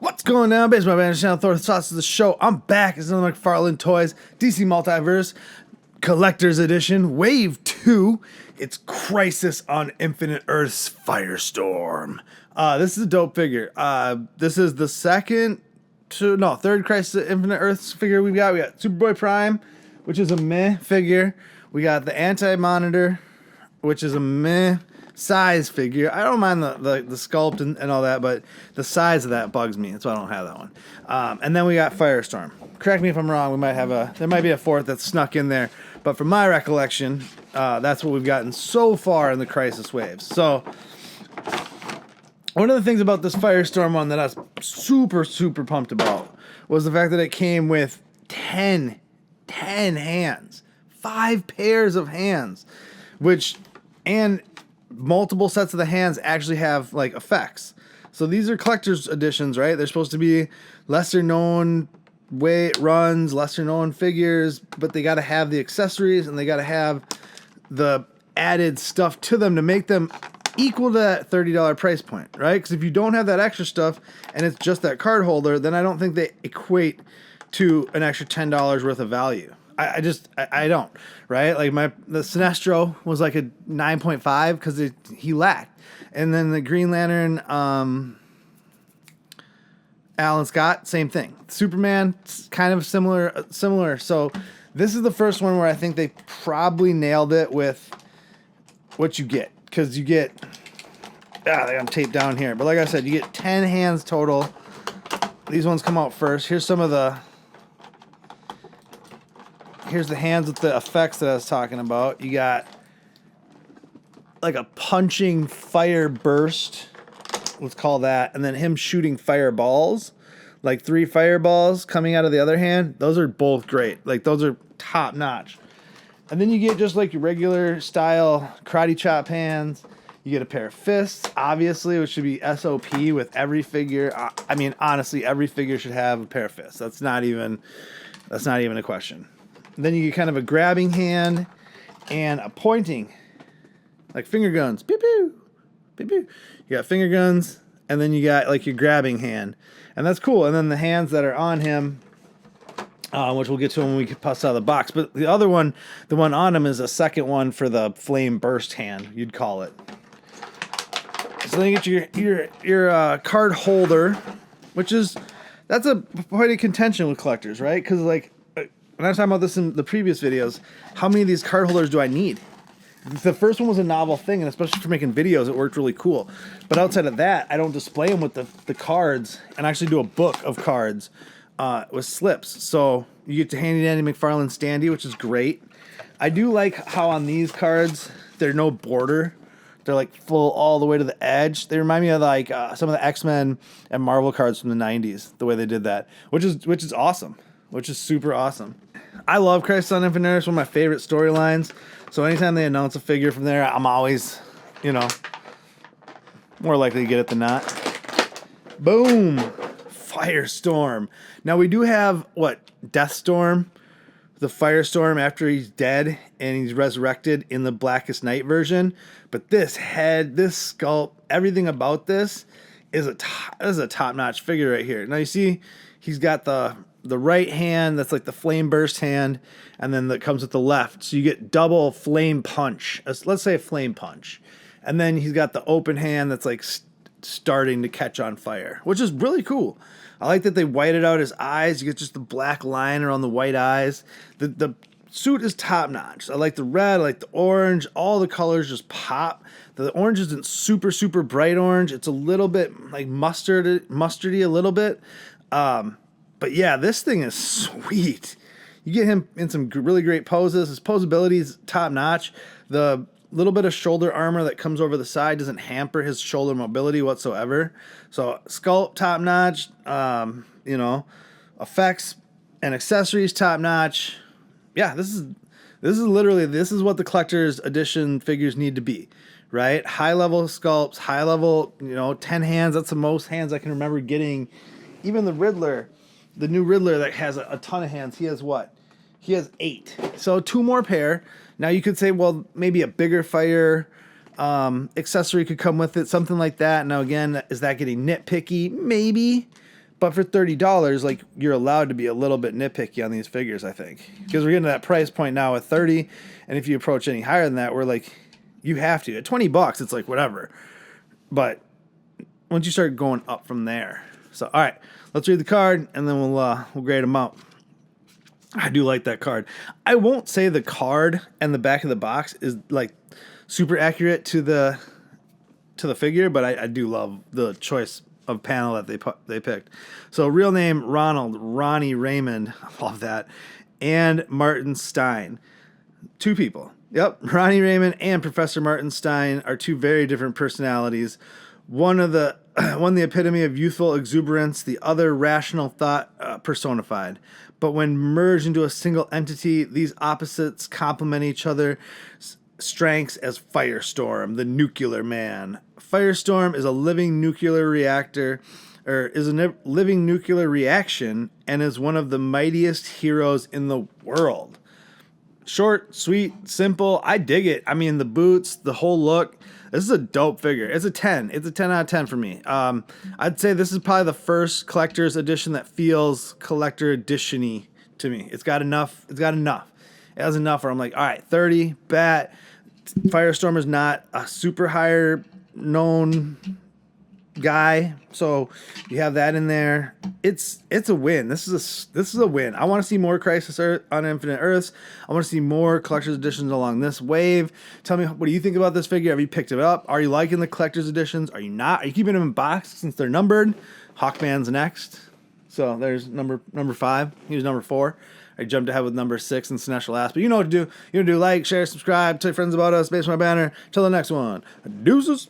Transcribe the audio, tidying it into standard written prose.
What's going on, Baseball Banter Channel? Thor Sauce of the show. I'm back. It's another McFarlane Toys DC Multiverse Collector's Edition, Wave 2. It's Crisis on Infinite Earth's Firestorm. This is a dope figure. This is the third Crisis on Infinite Earth's figure we've got. We got Superboy Prime, which is a meh figure. We got the Anti-Monitor, which is a meh size figure. I don't mind the sculpt and all that, but the size of that bugs me. That's why I don't have that one. And then we got Firestorm. Correct me if I'm wrong. There might be a fourth that's snuck in there, but from my recollection, that's what we've gotten so far in the Crisis waves. So one of the things about this Firestorm one that I was super pumped about was the fact that it came with 10 hands, 5 pairs of hands, and multiple sets of the hands actually have like effects. So these are collector's editions, right? They're supposed to be lesser known runs, lesser known figures, but they got to have the accessories and they got to have the added stuff to them to make them equal to that $30 price point, right? Because if you don't have that extra stuff and it's just that card holder, then I don't think they equate to an extra $10 worth of value. I don't, right? Like the Sinestro was like a 9.5 because he lacked. And then the Green Lantern, Alan Scott, same thing. Superman, kind of similar. So this is the first one where I think they probably nailed it with what you get. Because you get, I'm taped down here. But like I said, you get 10 hands total. These ones come out first. Here's the hands with the effects that I was talking about. You got like a punching fire burst, let's call that, and then him shooting fireballs, like 3 fireballs coming out of the other hand. Those are both great. Like those are top notch. And then you get just like your regular style karate chop hands. You get a pair of fists, obviously, which should be SOP with every figure. I mean, honestly, every figure should have a pair of fists. That's not even a question. Then you get kind of a grabbing hand and a pointing, like finger guns. Pew pew, pew pew. You got finger guns, and then you got like your grabbing hand, and that's cool. And then the hands that are on him, which we'll get to when we bust out of the box. But the other one, the one on him, is a second one for the flame burst hand, you'd call it. So then you get your card holder, that's a point of contention with collectors, right? Because like, when I was talking about this in the previous videos, how many of these card holders do I need? The first one was a novel thing, and especially for making videos, it worked really cool. But outside of that, I don't display them with the cards and actually do a book of cards with slips. So you get to handy dandy McFarlane standee, which is great. I do like how on these cards, there's no border. They're like full all the way to the edge. They remind me of like some of the X-Men and Marvel cards from the 90s, the way they did that, which is awesome. Which is super awesome. I love Crisis on Infinite Earth. It's one of my favorite storylines. So anytime they announce a figure from there, I'm always, more likely to get it than not. Boom! Firestorm. Now we do have, Deathstorm? The Firestorm after he's dead and he's resurrected in the Blackest Night version. But this head, this sculpt, everything about this is a top-notch figure right here. Now you see he's got the right hand, that's like the flame burst hand, and then that comes with the left. So you get double flame punch. Let's say a flame punch. And then he's got the open hand that's like starting to catch on fire, which is really cool. I like that they whited out his eyes. You get just the black line around the white eyes. The suit is top notch. I like the red, I like the orange. All the colors just pop. The orange isn't super bright orange. It's a little bit like mustardy a little bit. But yeah, this thing is sweet. You get him in some really great poses. His posability is top notch. The little bit of shoulder armor that comes over the side doesn't hamper his shoulder mobility whatsoever. So sculpt top notch. Effects and accessories top notch. Yeah, this is what the collector's edition figures need to be, right? High level sculpts, high level, 10 hands. That's the most hands I can remember getting. Even the Riddler. The new Riddler that has a ton of hands, he has what? He has 8. So 2 more pair. Now you could say, well, maybe a bigger fire accessory could come with it, something like that. Now again, is that getting nitpicky? Maybe. But for $30, like, you're allowed to be a little bit nitpicky on these figures, I think. Because we're getting to that price point now at 30, and if you approach any higher than that, we're like, you have to. At $20, it's like, whatever. But once you start going up from there. So, all right, let's read the card, and then we'll grade them out. I do like that card. I won't say the card and the back of the box is, like, super accurate to the figure, but I do love the choice of panel that they picked. So real name Ronnie Raymond, I love that, and Martin Stein, two people. Yep, Ronnie Raymond and Professor Martin Stein are two very different personalities. One the epitome of youthful exuberance, the other rational thought personified. But when merged into a single entity, these opposites complement each other. Strengths as Firestorm, the nuclear man. Firestorm is a living nuclear reactor, or is a living nuclear reaction, and is one of the mightiest heroes in the world. Short, sweet, simple. I dig it. I mean, the boots, the whole look. This is a dope figure. It's a 10. It's a 10 out of 10 for me. I'd say this is probably the first collector's edition that feels collector edition-y to me. It's got enough. It has enough where I'm like, all right, 30, bet. Firestorm is not a super higher known guy, so you have that in there. It's a win. This is a win. I want to see more Crisis on Infinite Earths. I want to see more collector's editions along this wave. Tell me, what do you think about this figure? Have you picked it up? Are you liking the collector's editions? Are you not? Are you keeping them in box since they're numbered? Hawkman's next. So there's number 5. He was number 4. I jumped ahead with number 6 in Sinesh last. But you know what to do. You know what to do. Like, share, subscribe, tell your friends about us. Based on my banner. Till the next one. Deuces.